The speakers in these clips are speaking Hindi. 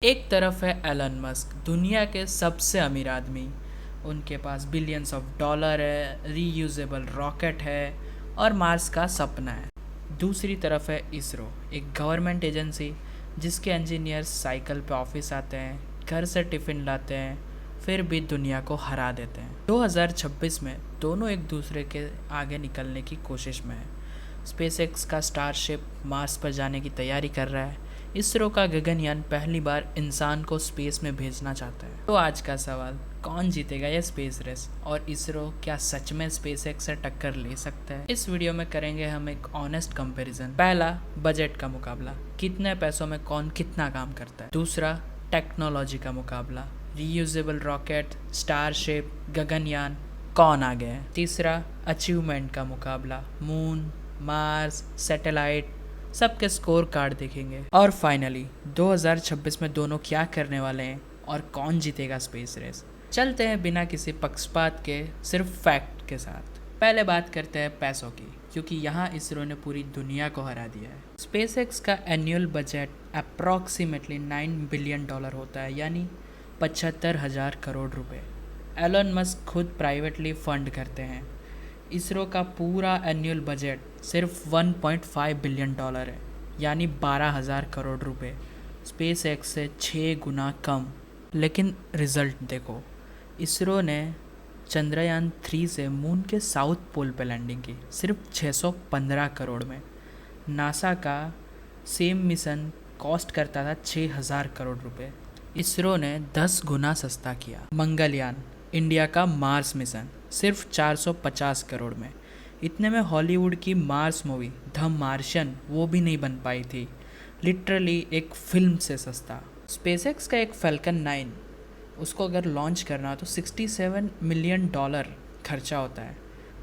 एक तरफ है एलन मस्क, दुनिया के सबसे अमीर आदमी। उनके पास बिलियंस ऑफ डॉलर है, रीयूजेबल रॉकेट है और मार्स का सपना है। दूसरी तरफ है इसरो, एक गवर्नमेंट एजेंसी जिसके इंजीनियर्स साइकिल पे ऑफिस आते हैं, घर से टिफ़िन लाते हैं, फिर भी दुनिया को हरा देते हैं। 2026 में दोनों एक दूसरे के आगे निकलने की कोशिश में है। स्पेसएक्स का स्टारशिप मार्स पर जाने की तैयारी कर रहा है। इसरो का गगनयान पहली बार इंसान को स्पेस में भेजना चाहता है। तो आज का सवाल, कौन जीतेगा ये स्पेस रेस और इसरो क्या सच में स्पेसएक्स से टक्कर ले सकता है? इस वीडियो में करेंगे हम एक ऑनेस्ट कंपैरिजन। पहला, बजट का मुकाबला, कितने पैसों में कौन कितना काम करता है। दूसरा, टेक्नोलॉजी का मुकाबला, रीयूजेबल रॉकेट, स्टारशिप, गगनयान, कौन आगे है। तीसरा, अचीवमेंट का मुकाबला, मून, मार्स, सैटेलाइट, सबके स्कोर कार्ड देखेंगे। और फाइनली 2026 में दोनों क्या करने वाले हैं और कौन जीतेगा स्पेस रेस। चलते हैं बिना किसी पक्षपात के, सिर्फ फैक्ट के साथ। पहले बात करते हैं पैसों की, क्योंकि यहाँ इसरो ने पूरी दुनिया को हरा दिया है। स्पेसएक्स का एनुअल बजट अप्रॉक्सीमेटली $9 बिलियन होता है, यानी 75,000 करोड़ रुपए। एलन मस्क खुद प्राइवेटली फंड करते हैं। इसरो का पूरा एनुअल बजट सिर्फ $1.5 बिलियन है, यानी 12,000 करोड़ रुपए। स्पेसएक्स से 6 गुना कम। लेकिन रिज़ल्ट देखो, इसरो ने चंद्रयान 3 से मून के साउथ पोल पर लैंडिंग की, सिर्फ 615 करोड़ में। नासा का सेम मिशन कॉस्ट करता था 6,000 करोड़ रुपए। इसरो ने 10 गुना सस्ता किया। मंगलयान, इंडिया का मार्स मिशन, सिर्फ 450 करोड़ में। इतने में हॉलीवुड की मार्स मूवी द मार्शियन वो भी नहीं बन पाई थी, लिटरली एक फिल्म से सस्ता। स्पेसएक्स का एक फैल्कन 9, उसको अगर लॉन्च करना तो $67 मिलियन खर्चा होता है।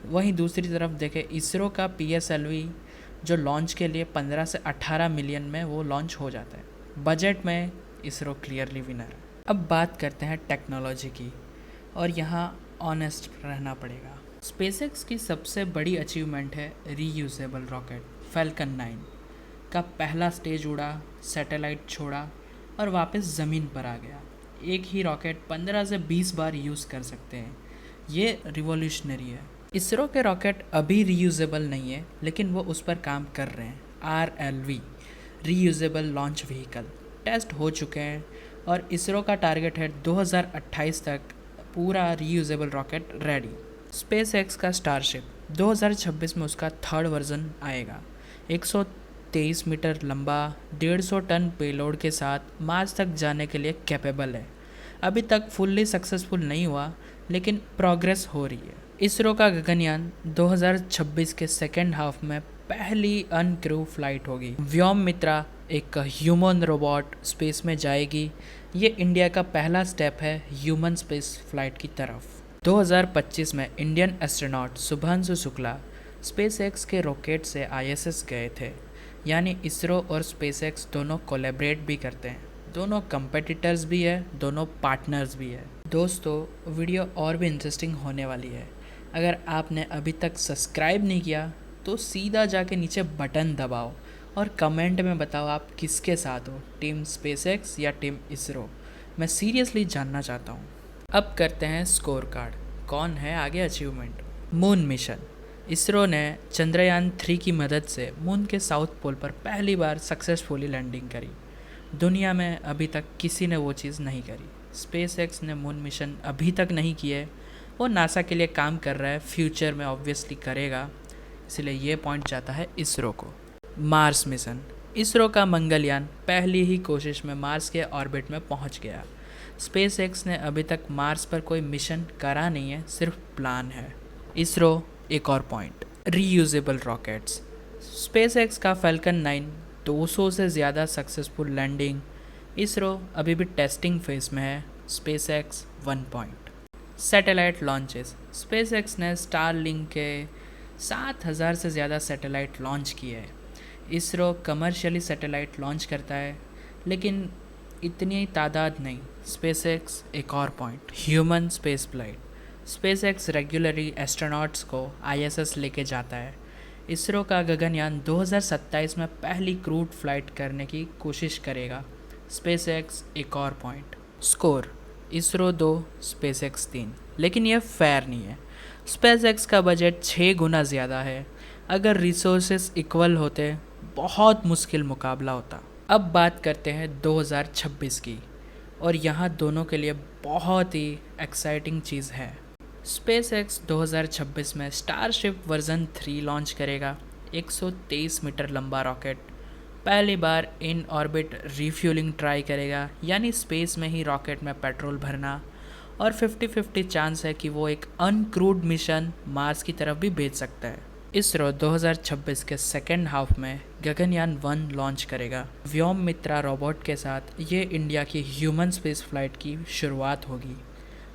वहीं दूसरी तरफ देखें, इसरो का PSLV जो लॉन्च के लिए 15 से 18 मिलियन में वो लॉन्च हो जाता है। बजट में इसरो क्लियरली विनर है। अब बात करते हैं टेक्नोलॉजी की, और यहाँ ऑनेस्ट रहना पड़ेगा। स्पेसएक्स की सबसे बड़ी अचीवमेंट है रीयूजेबल रॉकेट। फैल्कन 9 का पहला स्टेज उड़ा, सैटेलाइट छोड़ा और वापस ज़मीन पर आ गया। एक ही रॉकेट 15 से 20 बार यूज़ कर सकते हैं। ये रिवॉल्यूशनरी है। इसरो के रॉकेट अभी रीयूजेबल नहीं है, लेकिन वो उस पर काम कर रहे हैं। RLV, reusable launch vehicle, test हो चुके हैं और इसरो का टारगेट है 2028 तक पूरा रीयूजेबल रॉकेट रेडी। स्पेसएक्स का स्टारशिप 2026 में उसका थर्ड वर्जन आएगा। 123 मीटर लंबा, 150 टन पेलोड के साथ मार्स तक जाने के लिए कैपेबल है। अभी तक फुल्ली सक्सेसफुल नहीं हुआ, लेकिन प्रोग्रेस हो रही है। इसरो का गगनयान 2026 के सेकेंड हाफ में पहली अनक्रू फ्लाइट होगी। व्योम मित्रा, एक ह्यूमन रोबोट स्पेस में जाएगी। ये इंडिया का पहला स्टेप है ह्यूमन स्पेस फ्लाइट की तरफ। 2025 में Indian astronaut Shubhanshu Shukla SpaceX के रॉकेट से ISS गए थे। यानी इसरो और स्पेसएक्स दोनों कोलैबोरेट भी करते हैं, दोनों कंपेटिटर्स भी है, दोनों पार्टनर्स भी है। दोस्तों, वीडियो और भी इंटरेस्टिंग होने वाली है। अगर आपने अभी तक सब्सक्राइब नहीं किया तो सीधा जाके नीचे बटन दबाओ और कमेंट में बताओ आप किसके साथ हो, टीम स्पेसएक्स या टीम इसरो। मैं सीरियसली जानना चाहता हूँ। अब करते हैं स्कोर कार्ड, कौन है आगे अचीवमेंट। मून मिशन, इसरो ने चंद्रयान 3 की मदद से मून के साउथ पोल पर पहली बार सक्सेसफुली लैंडिंग करी। दुनिया में अभी तक किसी ने वो चीज़ नहीं करी। स्पेसएक्स ने मून मिशन अभी तक नहीं किए, वो नासा के लिए काम कर रहा है, फ्यूचर में ऑब्वियसली करेगा, इसलिए ये पॉइंट जाता है इसरो को। मार्स मिशन, इसरो का मंगलयान पहली ही कोशिश में मार्स के ऑर्बिट में पहुंच गया। स्पेसएक्स ने अभी तक मार्स पर कोई मिशन करा नहीं है, सिर्फ प्लान है। इसरो एक और पॉइंट, रीयूजेबल रॉकेट्स। स्पेसएक्स का फैल्कन 9 200 से ज़्यादा सक्सेसफुल लैंडिंग। इसरो अभी भी टेस्टिंग फेज में है। SpaceX 1 point. Satellite launches, SpaceX ने स्टारलिंक के 7,000 से ज़्यादा सैटेलाइट लॉन्च किए हैं। इसरो कमर्शियली सैटेलाइट लॉन्च करता है, लेकिन इतनी तादाद नहीं। स्पेसएक्स एक और point, human space flight. SpaceX regularly astronauts को ISS लेके जाता है। इसरो का गगनयान 2027 में पहली क्रूड फ्लाइट करने की कोशिश करेगा। स्पेस एक्स एक और point. Score ISRO 2, space x 3। लेकिन यह फेयर नहीं है। स्पेस एक्स का बजट 6 गुना ज़्यादा है। अगर रिसोर्सेस इक्वल होते बहुत मुश्किल मुकाबला होता। अब बात करते हैं 2026 की, और यहाँ दोनों के लिए बहुत ही एक्साइटिंग चीज़ है। स्पेस एक्स 2026 में स्टारशिप वर्जन 3 लॉन्च करेगा। 123 मीटर लंबा रॉकेट पहली बार इन ऑर्बिट रिफ्यूलिंग ट्राई करेगा, यानी स्पेस में ही रॉकेट में पेट्रोल भरना, और 50-50 चांस है कि वो एक अनक्रूड मिशन मार्स की तरफ भी भेज सकता है। इसरो 2026 के सेकेंड हाफ में गगनयान 1 लॉन्च करेगा। व्योम मित्रा रोबोट के साथ ये इंडिया की ह्यूमन स्पेस फ्लाइट की शुरुआत होगी।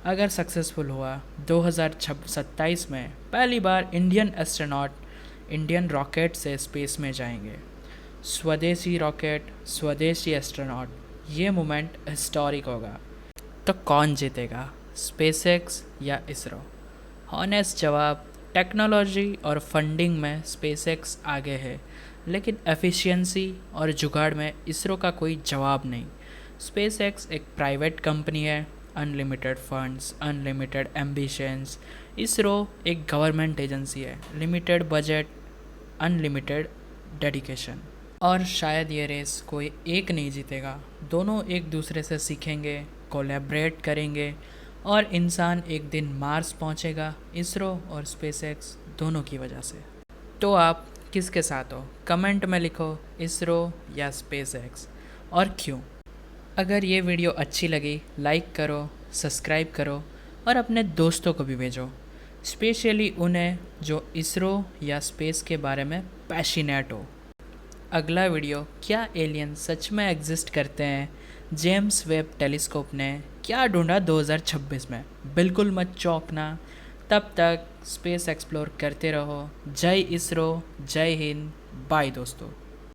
अगर सक्सेसफुल हुआ 2027 में पहली बार इंडियन एस्ट्रोनॉट इंडियन रॉकेट से स्पेस में जाएंगे। स्वदेशी रॉकेट, स्वदेशी एस्ट्रोनॉट, ये मोमेंट हिस्टोरिक होगा। तो कौन जीतेगा, स्पेसएक्स या इसरो? ऑनेस्ट जवाब, टेक्नोलॉजी और फंडिंग में स्पेसएक्स आगे है, लेकिन एफिशिएंसी और जुगाड़ में इसरो का कोई जवाब नहीं। स्पेसएक्स एक प्राइवेट कंपनी है, unlimited funds, unlimited ambitions. ISRO एक गवर्नमेंट एजेंसी है, लिमिटेड बजट, अनलिमिटेड डेडिकेशन। और शायद ये रेस कोई एक नहीं जीतेगा, दोनों एक दूसरे से सीखेंगे, कोलैबोरेट करेंगे, और इंसान एक दिन मार्स पहुंचेगा, इसरो और स्पेसएक्स दोनों की वजह से। तो आप किसके साथ हो? कमेंट में लिखो, इसरो या स्पेसएक्स, और क्यों। अगर ये वीडियो अच्छी लगी लाइक करो, सब्सक्राइब करो, और अपने दोस्तों को भी भेजो, स्पेशली उन्हें जो इसरो या स्पेस के बारे में पैशनेट हो। अगला वीडियो, क्या एलियन सच में एग्जिस्ट करते हैं? जेम्स वेब टेलीस्कोप ने क्या ढूंढा 2026 में? बिल्कुल मत चौंकना। तब तक स्पेस एक्सप्लोर करते रहो। जय इसरो, जय हिंद, बाय दोस्तों।